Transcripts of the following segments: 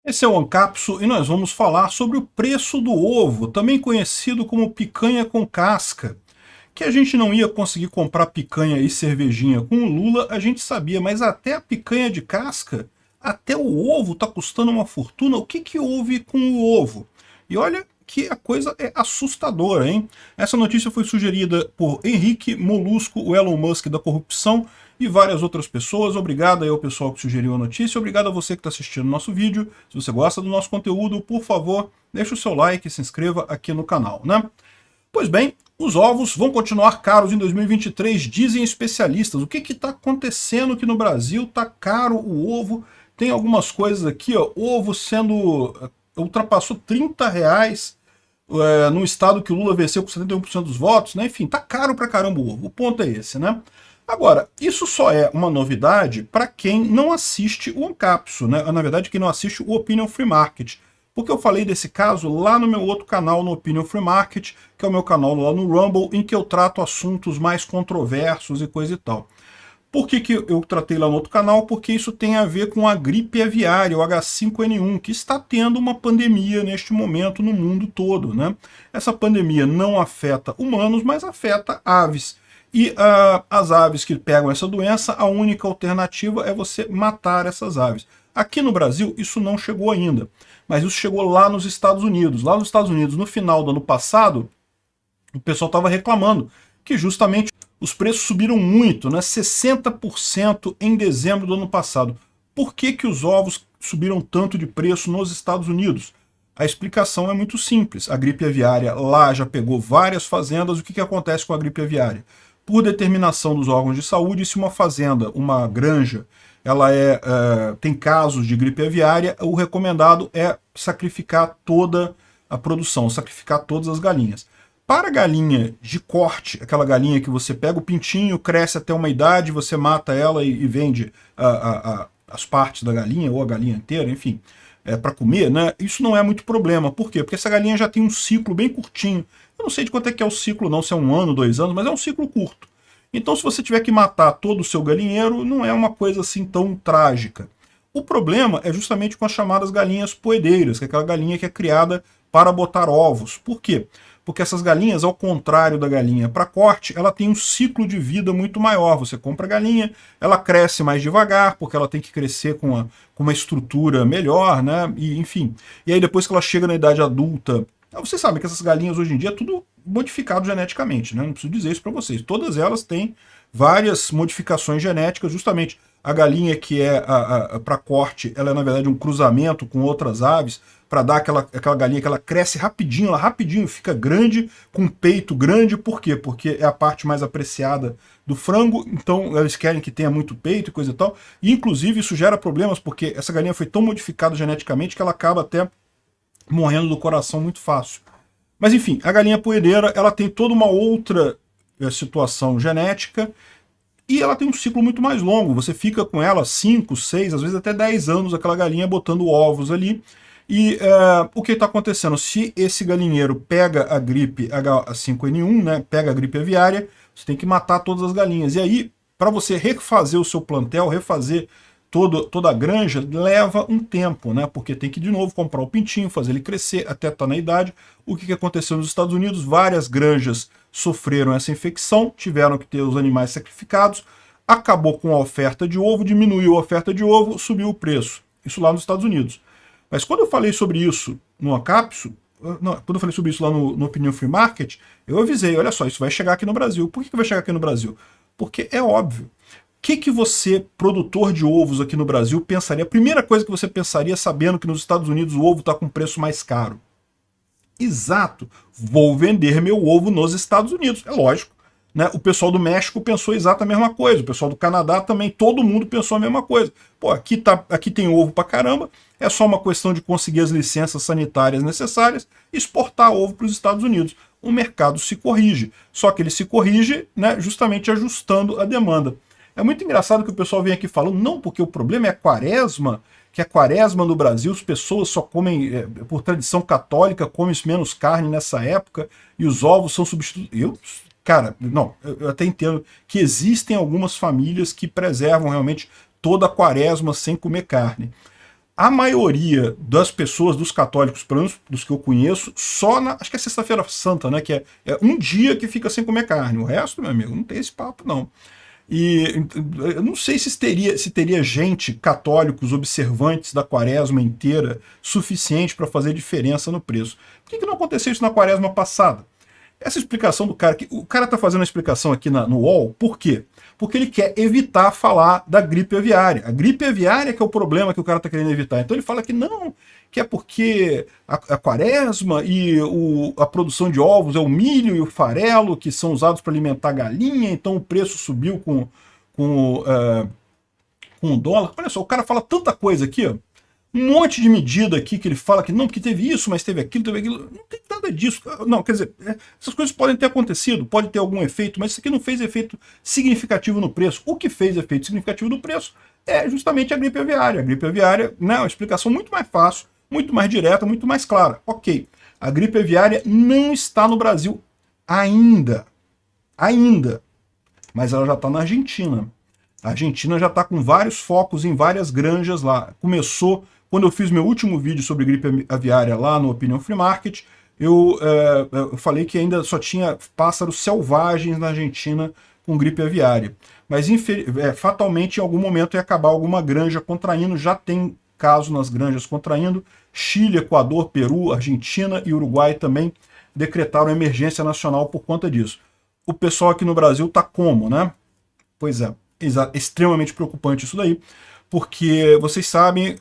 Esse é o Ancapso e nós vamos falar sobre o preço do ovo, também conhecido como picanha com casca. Que a gente não ia conseguir comprar picanha e cervejinha com o Lula, a gente sabia, mas até a picanha de casca, até o ovo está custando uma fortuna. O que houve com o ovo? E olha que a coisa é assustadora, hein? Essa notícia foi sugerida por Henrique Molusco, o Elon Musk da corrupção, e várias outras pessoas. Obrigado aí ao pessoal que sugeriu a notícia, obrigado a você que está assistindo o nosso vídeo. Se você gosta do nosso conteúdo, por favor, deixe o seu like e se inscreva aqui no canal, né? Pois bem, os ovos vão continuar caros em 2023, dizem especialistas. O que está acontecendo aqui no Brasil? Está caro o ovo. Tem algumas coisas aqui, ó, ovo sendo... ultrapassou R$ 30 no estado que o Lula venceu com 71% dos votos, né? Enfim, tá caro pra caramba o ovo. O ponto é esse, né? Agora, isso só é uma novidade para quem não assiste o Ancapso, né? Na verdade, quem não assiste o Opinion Free Market. Porque eu falei desse caso lá no meu outro canal, no Opinion Free Market, que é o meu canal lá no Rumble, em que eu trato assuntos mais controversos e coisa e tal. Por que eu tratei lá no outro canal? Porque isso tem a ver com a gripe aviária, o H5N1, que está tendo uma pandemia neste momento no mundo todo, né? Essa pandemia não afeta humanos, mas afeta aves. E as aves que pegam essa doença, a única alternativa é você matar essas aves. Aqui no Brasil, isso não chegou ainda, mas isso chegou lá nos Estados Unidos. Lá nos Estados Unidos, no final do ano passado, o pessoal estava reclamando que justamente os preços subiram muito, né? 60% em dezembro do ano passado. Por que os ovos subiram tanto de preço nos Estados Unidos? A explicação é muito simples. A gripe aviária lá já pegou várias fazendas. O que acontece com a gripe aviária? Por determinação dos órgãos de saúde, se uma fazenda, uma granja, ela tem casos de gripe aviária, o recomendado é sacrificar toda a produção, sacrificar todas as galinhas. Para a galinha de corte, aquela galinha que você pega o pintinho, cresce até uma idade, você mata ela e vende as partes da galinha, ou a galinha inteira, enfim, para comer, né? Isso não é muito problema. Por quê? Porque essa galinha já tem um ciclo bem curtinho. Eu não sei de quanto é que é o ciclo, não, se é 1 ano, 2 anos, mas é um ciclo curto. Então, se você tiver que matar todo o seu galinheiro, não é uma coisa assim tão trágica. O problema é justamente com as chamadas galinhas poedeiras, que é aquela galinha que é criada para botar ovos. Por quê? Porque essas galinhas, ao contrário da galinha para corte, ela tem um ciclo de vida muito maior. Você compra a galinha, ela cresce mais devagar, porque ela tem que crescer com uma estrutura melhor, né? E, enfim. E aí depois que ela chega na idade adulta, vocês sabem que essas galinhas hoje em dia é tudo modificado geneticamente, né? Não preciso dizer isso para vocês. Todas elas têm várias modificações genéticas, justamente a galinha que é para corte, ela é na verdade um cruzamento com outras aves, para dar aquela galinha que ela cresce rapidinho, ela rapidinho fica grande, com peito grande. Por quê? Porque é a parte mais apreciada do frango, então eles querem que tenha muito peito e coisa e tal, e inclusive isso gera problemas, porque essa galinha foi tão modificada geneticamente que ela acaba até morrendo do coração muito fácil. Mas enfim, a galinha poedeira, ela tem toda uma outra situação genética, e ela tem um ciclo muito mais longo. Você fica com ela 5, 6, às vezes até 10 anos, aquela galinha botando ovos ali. E o que está acontecendo? Se esse galinheiro pega a gripe H5N1, né, pega a gripe aviária, você tem que matar todas as galinhas. E aí, para você refazer o seu plantel, refazer toda a granja, leva um tempo, né? Porque tem que de novo comprar o pintinho, fazer ele crescer até estar na idade. O que aconteceu nos Estados Unidos? Várias granjas sofreram essa infecção, tiveram que ter os animais sacrificados, acabou com a oferta de ovo, diminuiu a oferta de ovo, subiu o preço. Isso lá nos Estados Unidos. Mas quando eu falei sobre isso no Ancapso, quando eu falei sobre isso lá no Opinion Free Market, eu avisei, olha só, isso vai chegar aqui no Brasil. Por que vai chegar aqui no Brasil? Porque é óbvio. O que você, produtor de ovos aqui no Brasil, pensaria? A primeira coisa que você pensaria sabendo que nos Estados Unidos o ovo está com preço mais caro. Exato, vou vender meu ovo nos Estados Unidos, é lógico. Né? O pessoal do México pensou exatamente a mesma coisa, o pessoal do Canadá também, todo mundo pensou a mesma coisa. Pô, aqui tem ovo pra caramba, é só uma questão de conseguir as licenças sanitárias necessárias e exportar ovo para os Estados Unidos. O mercado se corrige, só que ele se corrige, né, justamente ajustando a demanda. É muito engraçado que o pessoal vem aqui falando, não, porque o problema é a quaresma, que a quaresma no Brasil, as pessoas só comem, por tradição católica, comem menos carne nessa época, e os ovos são substituídos. Cara, não, eu até entendo que existem algumas famílias que preservam realmente toda a quaresma sem comer carne. A maioria das pessoas, dos católicos, pelo menos dos que eu conheço, só acho que é Sexta-feira Santa, né? Que é um dia que fica sem comer carne. O resto, meu amigo, não tem esse papo, não. E eu não sei se teria gente, católicos, observantes da quaresma inteira, suficiente para fazer diferença no preço. Por que não aconteceu isso na quaresma passada? Essa explicação do cara, o cara está fazendo a explicação aqui no UOL, por quê? Porque ele quer evitar falar da gripe aviária. A gripe aviária que é o problema que o cara está querendo evitar. Então ele fala que não, que é porque a quaresma e a produção de ovos é o milho e o farelo que são usados para alimentar a galinha, então o preço subiu com o dólar. Olha só, o cara fala tanta coisa aqui, ó. Um monte de medida aqui que ele fala que não, porque teve isso, mas teve aquilo, teve aquilo. Não tem nada disso. Não, quer dizer, essas coisas podem ter acontecido, pode ter algum efeito, mas isso aqui não fez efeito significativo no preço. O que fez efeito significativo no preço é justamente a gripe aviária. A gripe aviária, né, é uma explicação muito mais fácil, muito mais direta, muito mais clara. Ok, a gripe aviária não está no Brasil ainda. Ainda. Mas ela já está na Argentina. A Argentina já está com vários focos em várias granjas lá. Começou, quando eu fiz meu último vídeo sobre gripe aviária lá no Opinion Free Market, eu falei que ainda só tinha pássaros selvagens na Argentina com gripe aviária. Mas fatalmente em algum momento ia acabar alguma granja contraindo, já tem caso nas granjas contraindo. Chile, Equador, Peru, Argentina e Uruguai também decretaram emergência nacional por conta disso. O pessoal aqui no Brasil tá como, né? Pois é, extremamente preocupante isso daí, porque vocês sabem,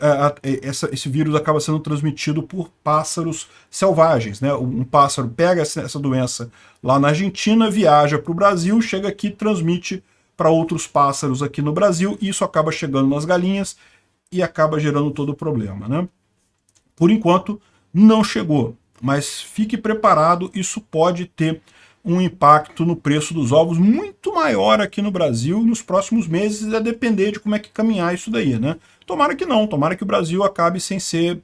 esse vírus acaba sendo transmitido por pássaros selvagens, né? Um pássaro pega essa doença lá na Argentina, viaja para o Brasil, chega aqui, transmite para outros pássaros aqui no Brasil, e isso acaba chegando nas galinhas e acaba gerando todo o problema, né? Por enquanto, não chegou, mas fique preparado, isso pode ter um impacto no preço dos ovos muito maior aqui no Brasil nos próximos meses, a depender de como é que caminhar isso daí, né? Tomara que não, tomara que o Brasil acabe sem ser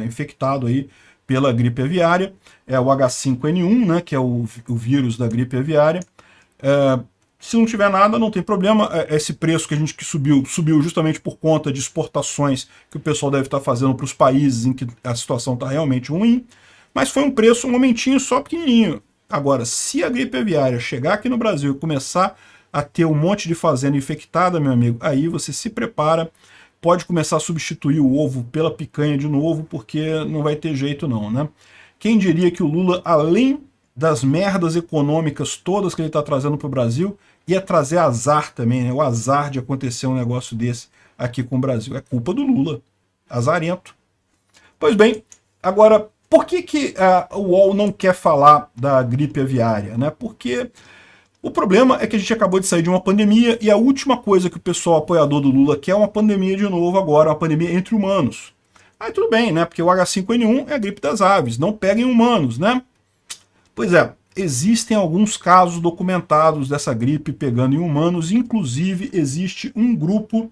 infectado aí pela gripe aviária. É o H5N1, né, que é o vírus da gripe aviária. Se não tiver nada, não tem problema. Esse preço que subiu justamente por conta de exportações que o pessoal deve estar fazendo para os países em que a situação está realmente ruim. Mas foi um preço, um momentinho só pequenininho. Agora, se a gripe aviária chegar aqui no Brasil e começar a ter um monte de fazenda infectada, meu amigo, aí você se prepara, pode começar a substituir o ovo pela picanha de novo, porque não vai ter jeito não, né? Quem diria que o Lula, além das merdas econômicas todas que ele está trazendo para o Brasil, ia trazer azar também, né? O azar de acontecer um negócio desse aqui com o Brasil. É culpa do Lula. Azarento. Pois bem, agora, por que o UOL não quer falar da gripe aviária, né? Porque o problema é que a gente acabou de sair de uma pandemia e a última coisa que o pessoal apoiador do Lula quer é uma pandemia de novo agora, uma pandemia entre humanos. Aí tudo bem, né? Porque o H5N1 é a gripe das aves, não pega em humanos, né? Pois é, existem alguns casos documentados dessa gripe pegando em humanos, inclusive existe um grupo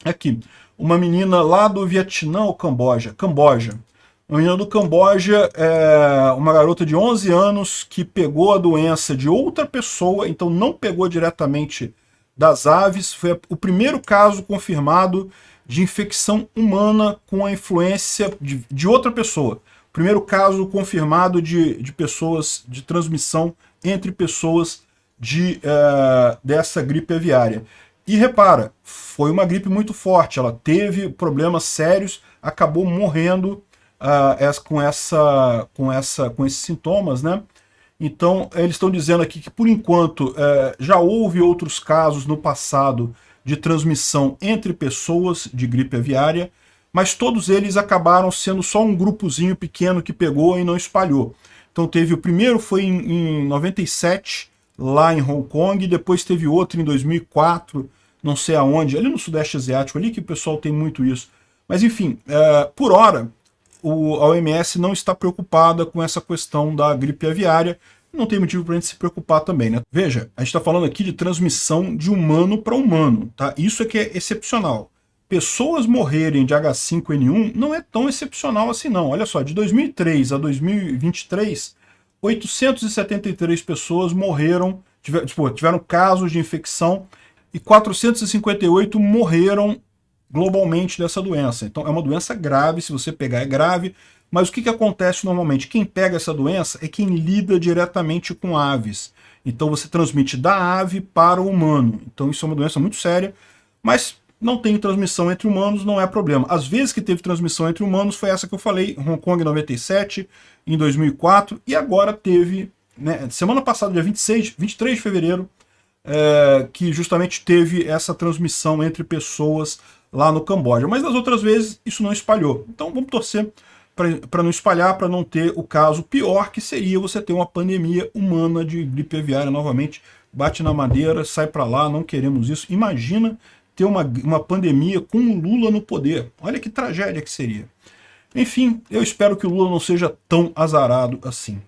aqui, uma menina lá do Vietnã ou Camboja. Uma menina do Camboja, uma garota de 11 anos que pegou a doença de outra pessoa, então não pegou diretamente das aves. Foi o primeiro caso confirmado de infecção humana com a influência de outra pessoa. O primeiro caso confirmado de pessoas, de transmissão entre pessoas dessa gripe aviária. E repara, foi uma gripe muito forte, ela teve problemas sérios, acabou morrendo com esses sintomas, né? Então, eles estão dizendo aqui que, por enquanto, já houve outros casos no passado de transmissão entre pessoas de gripe aviária, mas todos eles acabaram sendo só um grupozinho pequeno que pegou e não espalhou. Então, o primeiro foi em 97, lá em Hong Kong, depois teve outro em 2004, não sei aonde, ali no Sudeste Asiático, ali que o pessoal tem muito isso. Mas, enfim, por hora, a OMS não está preocupada com essa questão da gripe aviária, não tem motivo para a gente se preocupar também, né? Veja, a gente está falando aqui de transmissão de humano para humano, tá? Isso é que é excepcional. Pessoas morrerem de H5N1 não é tão excepcional assim não. Olha só, de 2003 a 2023, 873 pessoas morreram, tiveram casos de infecção e 458 morreram globalmente dessa doença. Então é uma doença grave, se você pegar é grave, mas o que acontece normalmente? Quem pega essa doença é quem lida diretamente com aves. Então você transmite da ave para o humano. Então isso é uma doença muito séria, mas não tem transmissão entre humanos, não é problema. Às vezes que teve transmissão entre humanos foi essa que eu falei, Hong Kong em 97, em 2004, e agora teve, né, semana passada, dia 23 de fevereiro, que justamente teve essa transmissão entre pessoas lá no Camboja. Mas das outras vezes isso não espalhou. Então vamos torcer para não espalhar, para não ter o caso pior, que seria você ter uma pandemia humana de gripe aviária novamente. Bate na madeira, sai para lá, não queremos isso. Imagina ter uma pandemia com o Lula no poder. Olha que tragédia que seria. Enfim, eu espero que o Lula não seja tão azarado assim.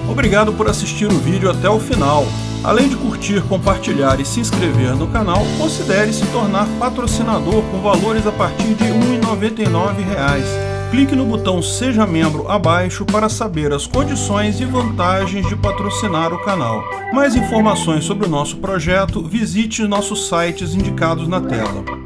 Obrigado por assistir o vídeo até o final. Além de curtir, compartilhar e se inscrever no canal, considere se tornar patrocinador com valores a partir de R$ 1,99. Clique no botão Seja Membro abaixo para saber as condições e vantagens de patrocinar o canal. Mais informações sobre o nosso projeto, visite nossos sites indicados na tela.